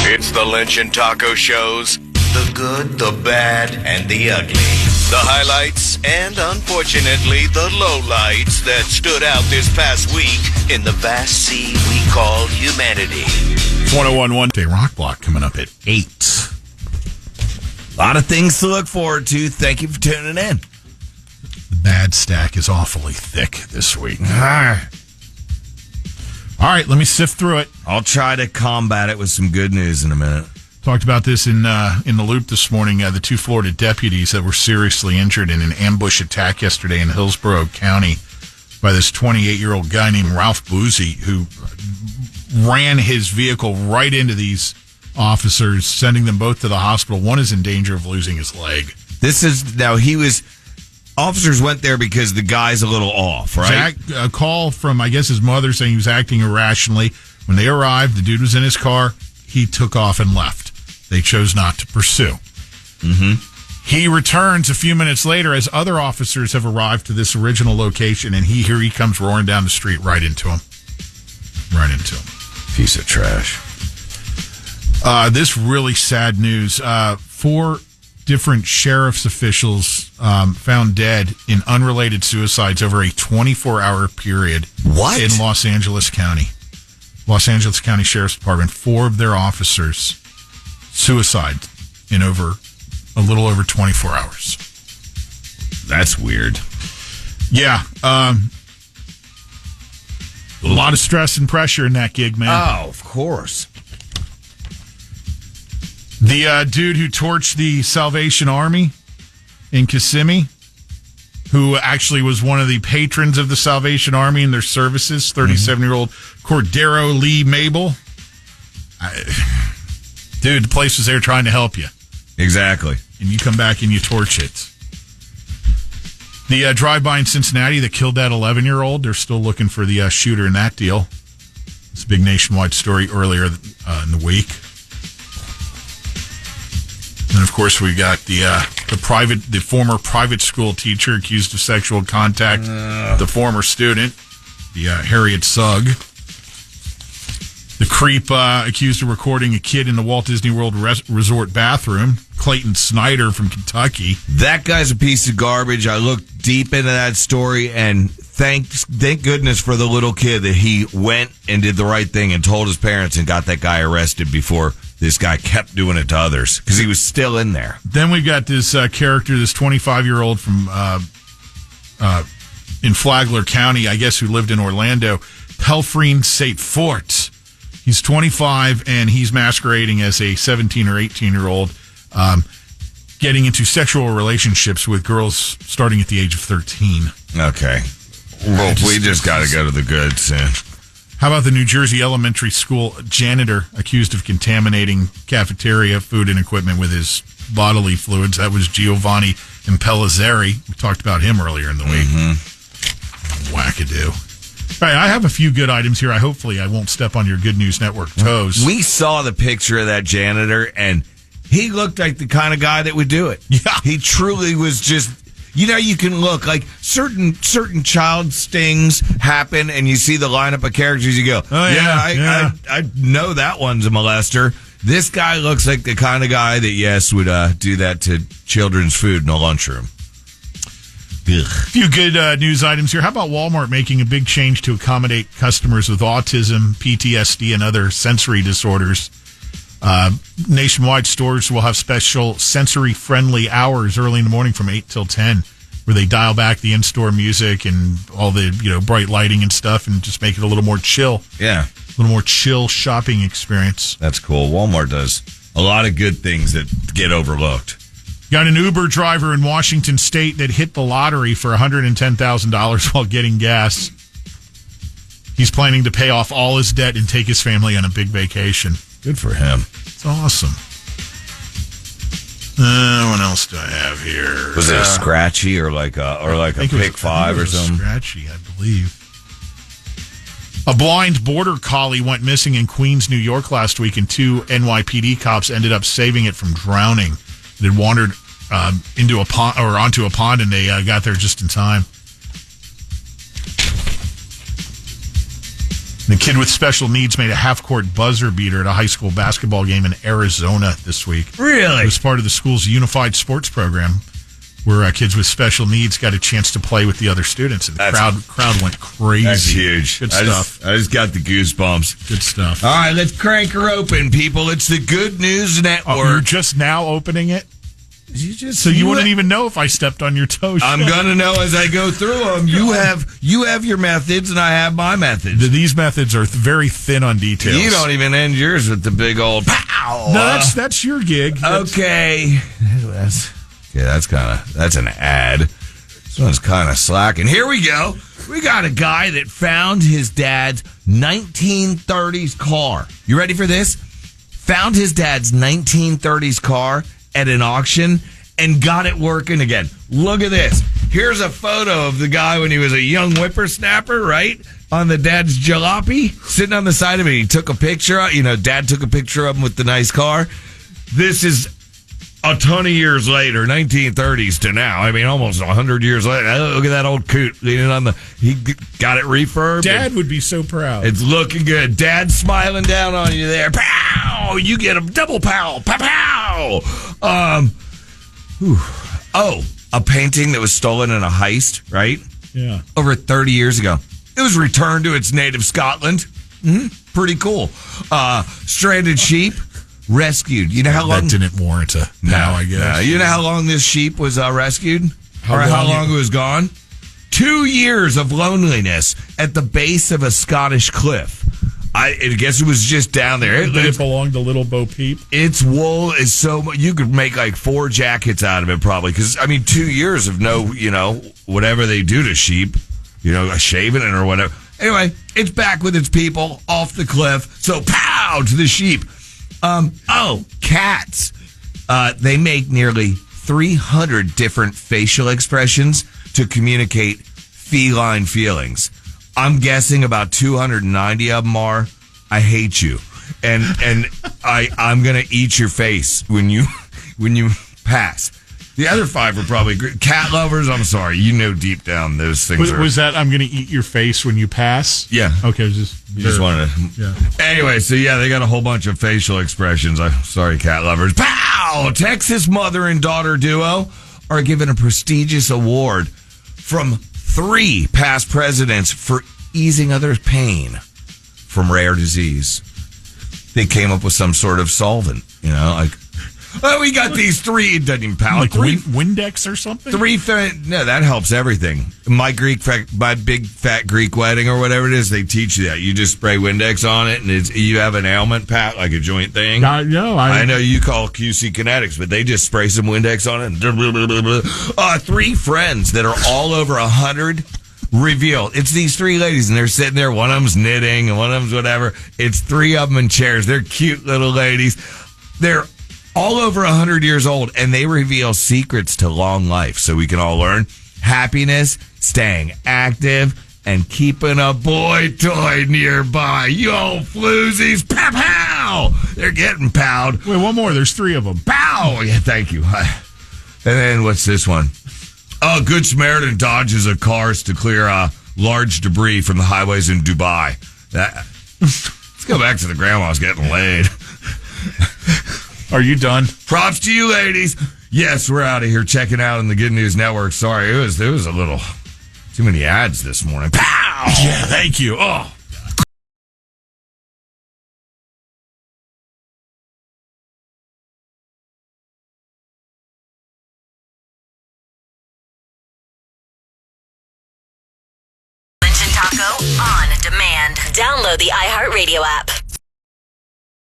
It's the Lynch and Taco Shows. The good, the bad, and the ugly. The highlights and, unfortunately, the lowlights that stood out this past week in the vast sea we call humanity. 1011 Day Rock Block coming up at 8. A lot of things to look forward to. Thank you for tuning in. The bad stack is awfully thick this week. All right, let me sift through it. I'll try to combat it with some good news in a minute. Talked about this in the loop this morning. The two Florida deputies that were seriously injured in an ambush attack yesterday in Hillsborough County by this 28-year-old guy named Ralph Boozy, who ran his vehicle right into these officers, sending them both to the hospital. One is in danger of losing his leg. Officers went there because the guy's a little off, right? A call from, I guess, his mother saying he was acting irrationally. When they arrived, the dude was in his car. He took off and left. They chose not to pursue. Mm-hmm. He returns a few minutes later as other officers have arrived to this original location, and here he comes roaring down the street right into him. Right into him. Piece of trash. This really sad news. 4 different sheriff's officials found dead in unrelated suicides over a 24-hour period. What? In Los Angeles County. Los Angeles County Sheriff's Department, 4 of their officers suicide in a little over 24 hours. That's weird. Yeah. A lot of stress and pressure in that gig, man. Oh, of course. The dude who torched the Salvation Army in Kissimmee, who actually was one of the patrons of the Salvation Army and their services, 37-year-old Cordero Lee Mabel. Dude, the place was there trying to help you. Exactly. And you come back and you torch it. The drive-by in Cincinnati that killed that 11-year-old, they're still looking for the shooter in that deal. It's a big nationwide story earlier in the week. And, of course, we got the former private school teacher accused of sexual contact with the former student, the Harriet Sugg. The creep accused of recording a kid in the Walt Disney World Resort bathroom, Clayton Snyder from Kentucky. That guy's a piece of garbage. I looked deep into that story, and thank goodness for the little kid that he went and did the right thing and told his parents and got that guy arrested before this guy kept doing it to others because he was still in there. Then we've got this character, this 25-year-old from in Flagler County, I guess, who lived in Orlando, Pelfrene St. Fort. He's 25, and he's masquerading as a 17 or 18-year-old, getting into sexual relationships with girls starting at the age of 13. Okay. Well, we just got to go to the good soon. How about the New Jersey elementary school janitor accused of contaminating cafeteria food and equipment with his bodily fluids? That was Giovanni Impellizzeri. We talked about him earlier in the week. Mm-hmm. Wackadoo. All right, I have a few good items here. Hopefully I won't step on your Good News Network toes. We saw the picture of that janitor, and he looked like the kind of guy that would do it. Yeah. He truly was just... you can look like certain child stings happen, and you see the lineup of characters. You go, I know that one's a molester. This guy looks like the kind of guy that, yes, would do that to children's food in a lunchroom. A few good news items here. How about Walmart making a big change to accommodate customers with autism, PTSD, and other sensory disorders? Nationwide stores will have special sensory-friendly hours early in the morning from 8 till 10, where they dial back the in-store music and all the bright lighting and stuff and just make it a little more chill. Yeah. A little more chill shopping experience. That's cool. Walmart does a lot of good things that get overlooked. Got an Uber driver in Washington State that hit the lottery for $110,000 while getting gas. He's planning to pay off all his debt and take his family on a big vacation. Good for him. It's awesome. What else do I have here? Was it a scratchy or like a pick five or something? Scratchy, I believe. A blind border collie went missing in Queens, New York last week, and 2 NYPD cops ended up saving it from drowning. It had wandered into a pond or onto a pond, and they got there just in time. The kid with special needs made a half-court buzzer beater at a high school basketball game in Arizona this week. Really? It was part of the school's unified sports program, where kids with special needs got a chance to play with the other students. And the crowd went crazy. That's huge. Good stuff. I just got the goosebumps. Good stuff. All right, let's crank her open, people. It's the Good News Network. You're just now opening it? You wouldn't even know if I stepped on your toes. I'm gonna know as I go through them. You have your methods, and I have my methods. These methods are very thin on details. You don't even end yours with the big old pow. No, that's your gig. Okay, that's an ad. This one's kind of slacking. Here we go. We got a guy that found his dad's 1930s car. You ready for this? Found his dad's 1930s car at an auction and got it working again. Look at this. Here's a photo of the guy when he was a young whippersnapper, right? On the dad's jalopy, sitting on the side of it. He took a picture. Dad took a picture of him with the nice car. This is a ton of years later, 1930s to now. I mean, almost 100 years later. Look at that old coot leaning on he got it refurbed. Dad would be so proud. It's looking good. Dad's smiling down on you there. Pow! You get a double pow. Pow, pow! A painting that was stolen in a heist, right? Yeah. Over 30 years ago. It was returned to its native Scotland. Pretty cool. Stranded sheep. Rescued. You know how long? That didn't warrant a now, I guess. You know how long this sheep was rescued? How long it was gone? 2 years of loneliness at the base of a Scottish cliff. I guess it was just down there. Did it belong to Little Bo Peep? Its wool is so much. You could make like 4 jackets out of it probably. Because, 2 years of no, whatever they do to sheep, shaving it or whatever. Anyway, it's back with its people off the cliff. So, pow, to the sheep. Cats. They make nearly 300 different facial expressions to communicate feline feelings. I'm guessing about 290 of them are, I hate you. And I'm going to eat your face when you pass. The other 5 are probably great. Cat lovers, I'm sorry. Deep down those things was that I'm going to eat your face when you pass? Yeah. Okay. Just wanted to. Yeah. Anyway, so they got a whole bunch of facial expressions. Sorry, cat lovers. Pow! Texas mother and daughter duo are given a prestigious award from 3 past presidents for easing others' pain from rare disease. They came up with some sort of solvent, we got these 3. It doesn't even pound. Like Windex or something? 3. No, that helps everything. My big fat Greek wedding or whatever it is, they teach you that. You just spray Windex on it, and you have an ailment, Pat, like a joint thing. I know you call QC Kinetics, but they just spray some Windex on it. And 3 friends that are all over 100 revealed. It's these 3 ladies, and they're sitting there. One of them's knitting, and one of them's whatever. It's 3 of them in chairs. They're cute little ladies. They're all over 100 years old, and they reveal secrets to long life so we can all learn happiness, staying active, and keeping a boy toy nearby. Yo, floozies, pow, pow! They're getting powed. Wait, one more. There's 3 of them. Pow! Yeah, thank you. And then what's this one? Good Samaritan dodges of cars to clear large debris from the highways in Dubai. Let's go back to the grandmas getting laid. Are you done? Props to you, ladies. Yes, we're out of here checking out on the Good News Network. Sorry, it was a little too many ads this morning. Pow! Yeah, thank you. Oh. Taco on demand. Download the iHeartRadio app.